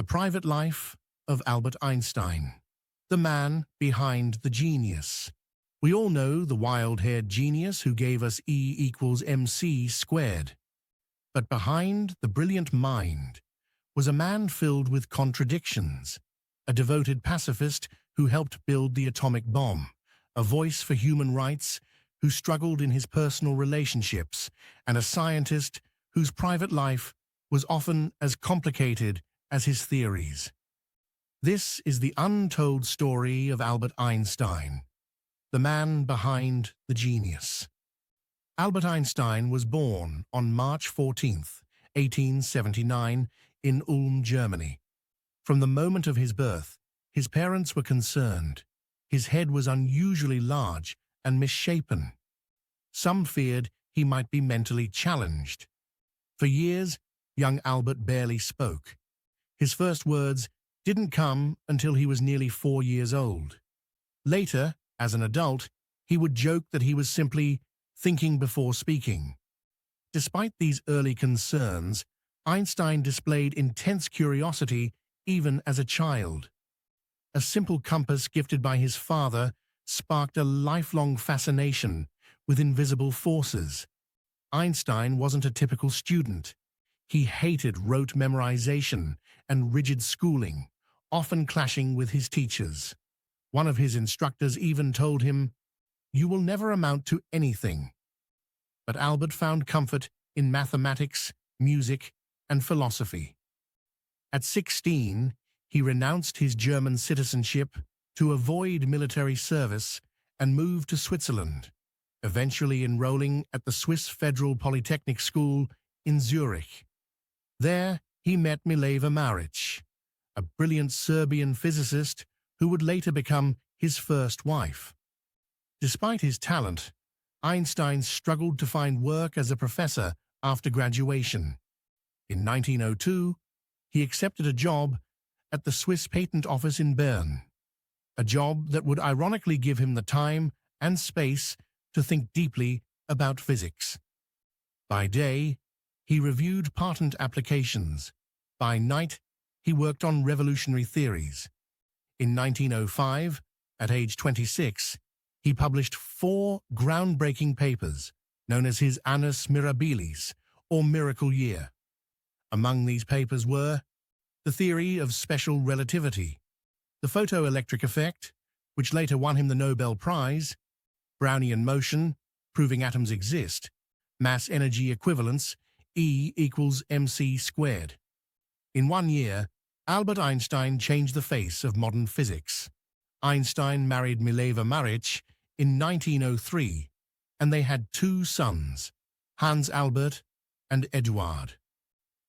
The Private Life of Albert Einstein, the man behind the genius. We all know the wild-haired genius who gave us E=mc². But behind the brilliant mind was a man filled with contradictions, a devoted pacifist who helped build the atomic bomb, a voice for human rights who struggled in his personal relationships, and a scientist whose private life was often as complicated as his theories. This is the untold story of Albert Einstein, the man behind the genius. Albert Einstein was born on March 14, 1879, in Ulm, Germany. From the moment of his birth, his parents were concerned. His head was unusually large and misshapen. Some feared he might be mentally challenged. For years, young Albert barely spoke. His first words didn't come until he was nearly 4 years old. Later, as an adult, he would joke that he was simply thinking before speaking. Despite these early concerns, Einstein displayed intense curiosity even as a child. A simple compass gifted by his father sparked a lifelong fascination with invisible forces. Einstein wasn't a typical student. He hated rote memorization and rigid schooling, often clashing with his teachers. One of his instructors even told him, "You will never amount to anything." But Albert found comfort in mathematics, music, and philosophy. At 16, he renounced his German citizenship to avoid military service and moved to Switzerland, eventually enrolling at the Swiss Federal Polytechnic School in Zurich. There, he met Mileva Maric, a brilliant Serbian physicist who would later become his first wife. Despite his talent, Einstein struggled to find work as a professor after graduation. In 1902, he accepted a job at the Swiss Patent Office in Bern, a job that would ironically give him the time and space to think deeply about physics. By day, he reviewed patent applications. By night, he worked on revolutionary theories. In 1905, at age 26, he published 4 groundbreaking papers, known as his Annus Mirabilis, or Miracle Year. Among these papers were the theory of special relativity, the photoelectric effect, which later won him the Nobel Prize, Brownian motion, proving atoms exist, mass-energy equivalence, E=mc². In 1 year, Albert Einstein changed the face of modern physics. Einstein married Mileva Maric in 1903, and they had 2 sons, Hans Albert and Eduard.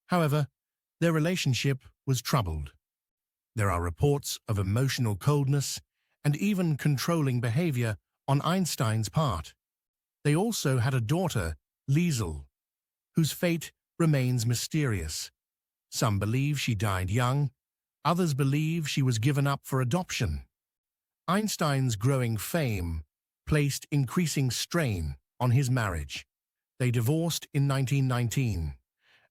However, their relationship was troubled. There are reports of emotional coldness and even controlling behavior on Einstein's part. They also had a daughter, Liesel, whose fate remains mysterious. Some believe she died young, others believe she was given up for adoption. Einstein's growing fame placed increasing strain on his marriage. They divorced in 1919,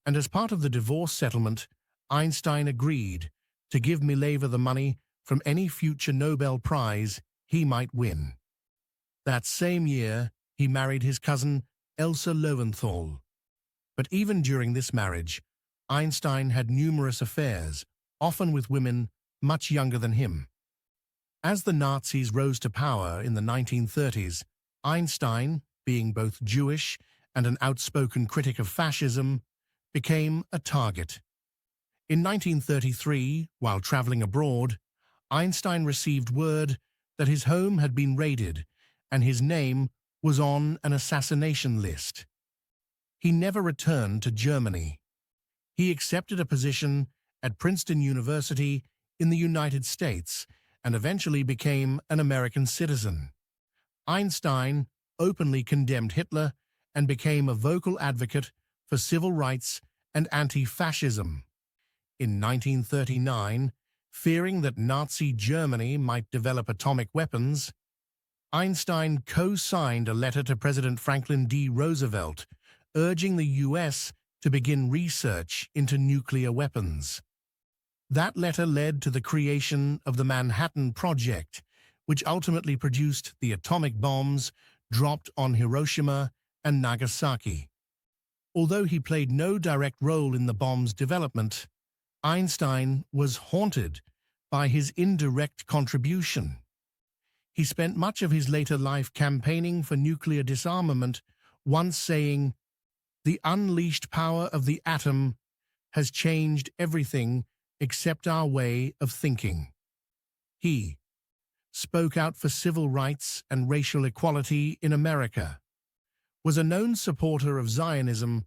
and as part of the divorce settlement, Einstein agreed to give Mileva the money from any future Nobel Prize he might win. That same year, he married his cousin Elsa Lowenthal. But even during this marriage, Einstein had numerous affairs, often with women much younger than him. As the Nazis rose to power in the 1930s, Einstein, being both Jewish and an outspoken critic of fascism, became a target. In 1933, while traveling abroad, Einstein received word that his home had been raided and his name was on an assassination list. He never returned to Germany. He accepted a position at Princeton University in the United States and eventually became an American citizen. Einstein openly condemned Hitler and became a vocal advocate for civil rights and anti-fascism. In 1939, fearing that Nazi Germany might develop atomic weapons, Einstein co-signed a letter to President Franklin D. Roosevelt urging the U.S. to begin research into nuclear weapons. That letter led to the creation of the Manhattan Project, which ultimately produced the atomic bombs dropped on Hiroshima and Nagasaki. Although he played no direct role in the bomb's development, Einstein was haunted by his indirect contribution. He spent much of his later life campaigning for nuclear disarmament, once saying, "The unleashed power of the atom has changed everything except our way of thinking." He spoke out for civil rights and racial equality in America, was a known supporter of Zionism,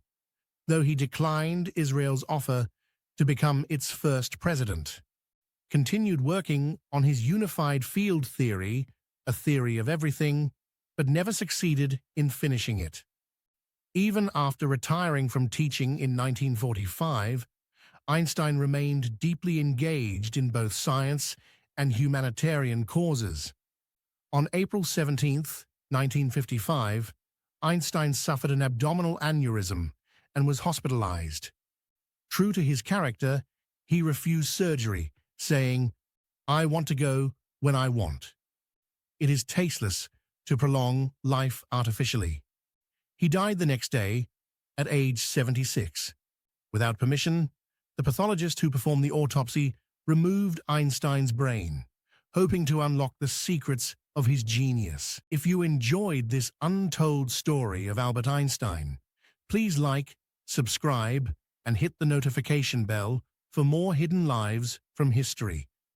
though he declined Israel's offer to become its first president, continued working on his unified field theory, a theory of everything, but never succeeded in finishing it. Even after retiring from teaching in 1945, Einstein remained deeply engaged in both science and humanitarian causes. On April 17, 1955, Einstein suffered an abdominal aneurysm and was hospitalized. True to his character, he refused surgery, saying, "I want to go when I want. It is tasteless to prolong life artificially." He died the next day at age 76. Without permission, the pathologist who performed the autopsy removed Einstein's brain, hoping to unlock the secrets of his genius. If you enjoyed this untold story of Albert Einstein, please like, subscribe, and hit the notification bell for more hidden lives from history.